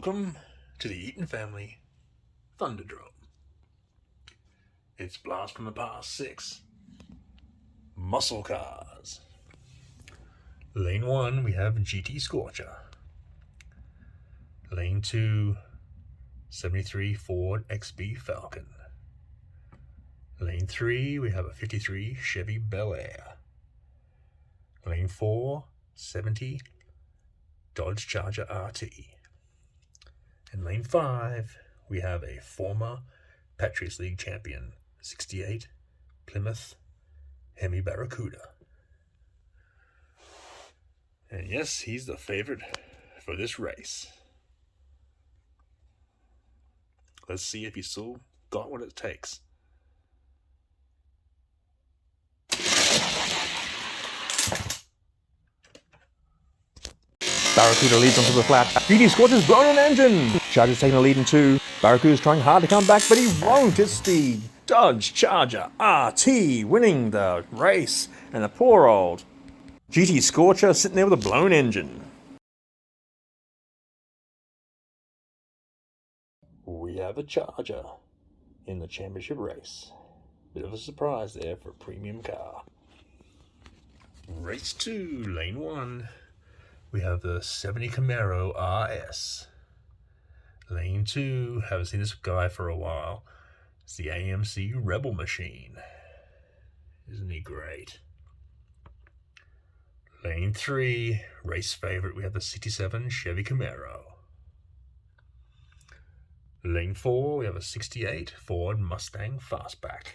Welcome to the Eaton Family Thunderdrome. It's Blast from the Past 6. Muscle Cars. Lane 1, we have GT Scorcher. Lane 2, 73 Ford XB Falcon. Lane 3, we have a 53 Chevy Bel Air. Lane 4, 70 Dodge Charger RT. In lane 5, we have a former Patriots League champion, 68 Plymouth Hemi Barracuda. And yes, he's the favorite for this race. Let's see if he's still got what it takes. Barracuda leads onto the flat. GT Scorcher's blown an engine. Charger's taking the lead in 2. Barracuda's trying hard to come back, but he won't. It's the Dodge Charger RT winning the race. And the poor old GT Scorcher sitting there with a blown engine. We have a Charger in the championship race. Bit of a surprise there for a premium car. Race 2, lane 1. We have the 70 Camaro RS. Lane 2, haven't seen this guy for a while. It's the AMC Rebel Machine. Isn't he great? Lane 3, race favorite, we have the 67 Chevy Camaro. Lane 4, we have a 68 Ford Mustang Fastback.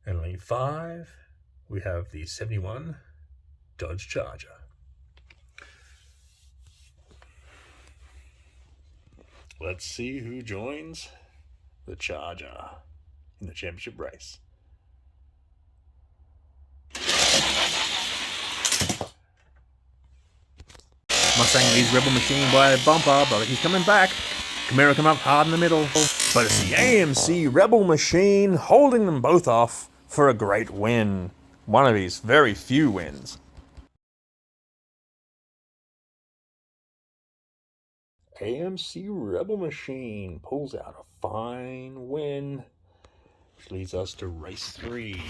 And lane 5, we have the 71 Dodge Charger. Let's see who joins the Charger in the championship race. Mustang leads Rebel Machine by a bumper, but he's coming back. Camaro come up hard in the middle. But it's the AMC Rebel Machine holding them both off for a great win. One of his very few wins. AMC Rebel Machine pulls out a fine win, which leads us to race 3.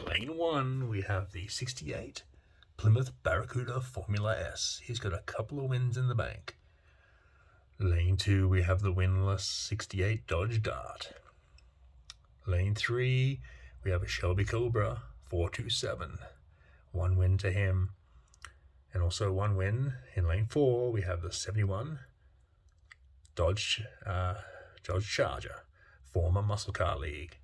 Lane 1, we have the 68 Plymouth Barracuda Formula S. He's got a couple of wins in the bank. Lane 2, we have the winless 68 Dodge Dart. Lane 3, we have a Shelby Cobra 427. One win to him. And also one win in lane 4, we have the 71 Dodge Charger, former Muscle Car League.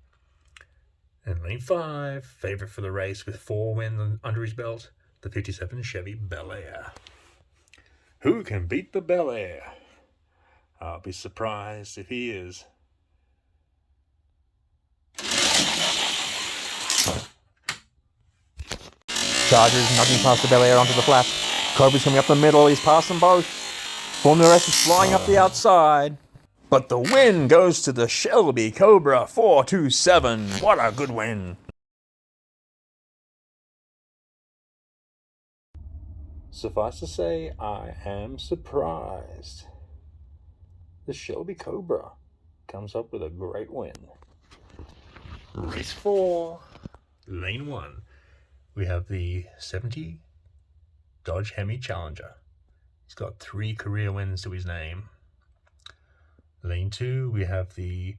And lane 5, favorite for the race with 4 wins under his belt, the 57 Chevy Bel Air. Who can beat the Bel Air? I'll be surprised if he is. Charger's nudging past the Bel Air onto the flat. Cobra's coming up the middle. He's passed them both. Formula S is flying up the outside. But the win goes to the Shelby Cobra 427. What a good win. Suffice to say, I am surprised. The Shelby Cobra comes up with a great win. Race 4, lane 1. We have the 70 Dodge Hemi Challenger. He's got 3 career wins to his name. Lane 2, we have the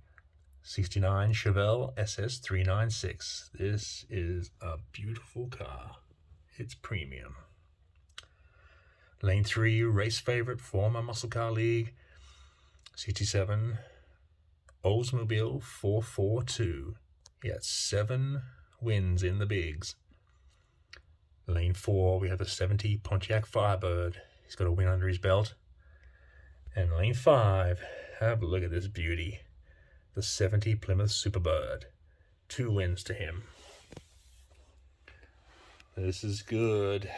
69 Chevelle SS396. This is a beautiful car. It's premium. Lane 3, race favorite, former Muscle Car League, 67 Oldsmobile 442. He had 7 wins in the bigs. Lane 4, we have the 70 Pontiac Firebird. He's got a win under his belt. And lane 5, have a look at this beauty. The 70 Plymouth Superbird. 2 wins to him. This is good.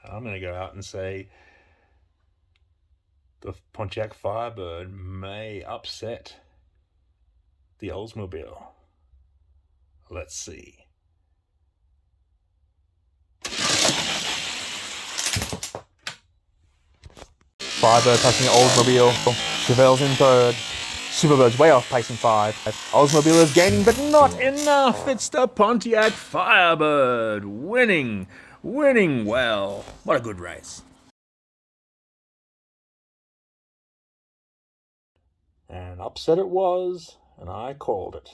I'm going to go out and say the Pontiac Firebird may upset the Oldsmobile. Let's see. Firebird passing Oldsmobile. Chevelle's in third. Superbird's way off pace in 5. Oldsmobile is gaining, but not enough. It's the Pontiac Firebird winning well. What a good race. And upset it was, and I called it.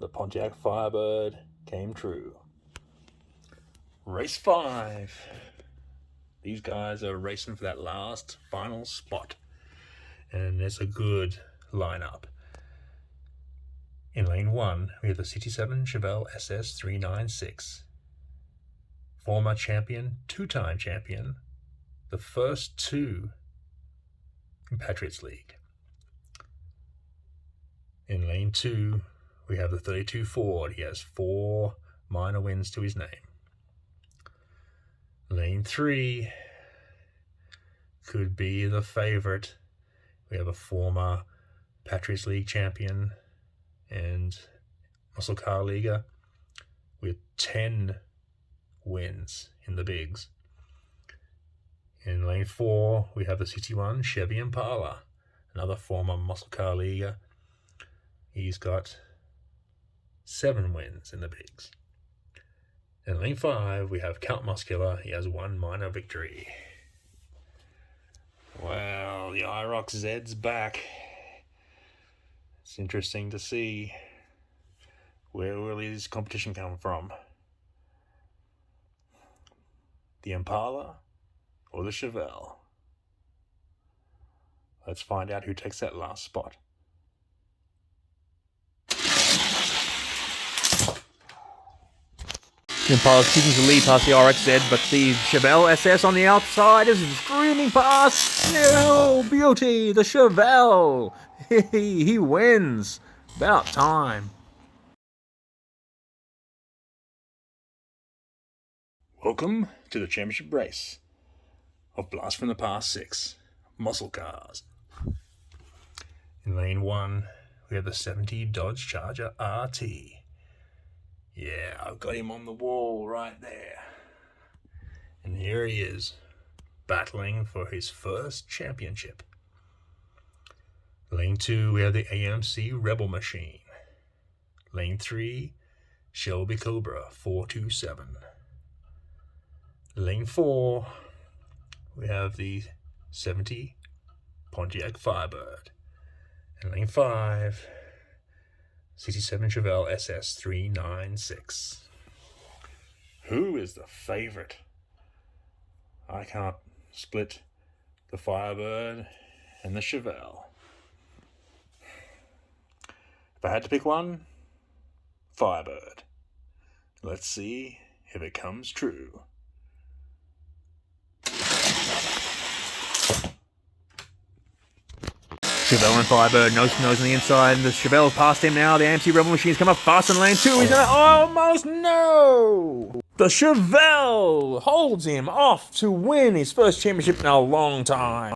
The Pontiac Firebird came true. Race 5. These guys are racing for that last final spot. And it's a good lineup. In lane 1, we have the 67 Chevelle SS 396. Former champion, 2-time champion. The first 2 in Patriots League. In lane 2, we have the 32 Ford. He has 4 minor wins to his name. Lane 3 could be the favorite. We have a former Patriots League champion and Muscle Car Liga with 10 wins in the bigs. In lane 4, we have the 61 Chevy Impala, another former Muscle Car Liga. He's got 7 wins in the bigs. In lane 5, we have Count Muscular. He has 1 minor victory. Well, the IROC Zed's back. It's interesting to see where will his competition come from. The Impala or the Chevelle? Let's find out who takes that last spot. Impala's keeping the lead past the RXZ, but the Chevelle SS on the outside is screaming past. Oh, beauty, the Chevelle. He wins. About time. Welcome to the championship race of Blast from the Past 6 muscle cars. In lane 1, we have the 70 Dodge Charger RT. Yeah, I've got him on the wall right there. And here he is, battling for his first championship. Lane 2, we have the AMC Rebel Machine. Lane 3, Shelby Cobra 427. Lane 4, we have the 70 Pontiac Firebird. And lane 5, 67 Chevelle SS 396. Who is the favorite? I can't split the Firebird and the Chevelle. If I had to pick one, Firebird. Let's see if it comes true. Chevelle and Firebird, nose to nose on the inside. The Chevelle's past him now. The AMC Rebel Machine's come up fast in lane 2. He's gonna almost no. The Chevelle holds him off to win his first championship in a long time.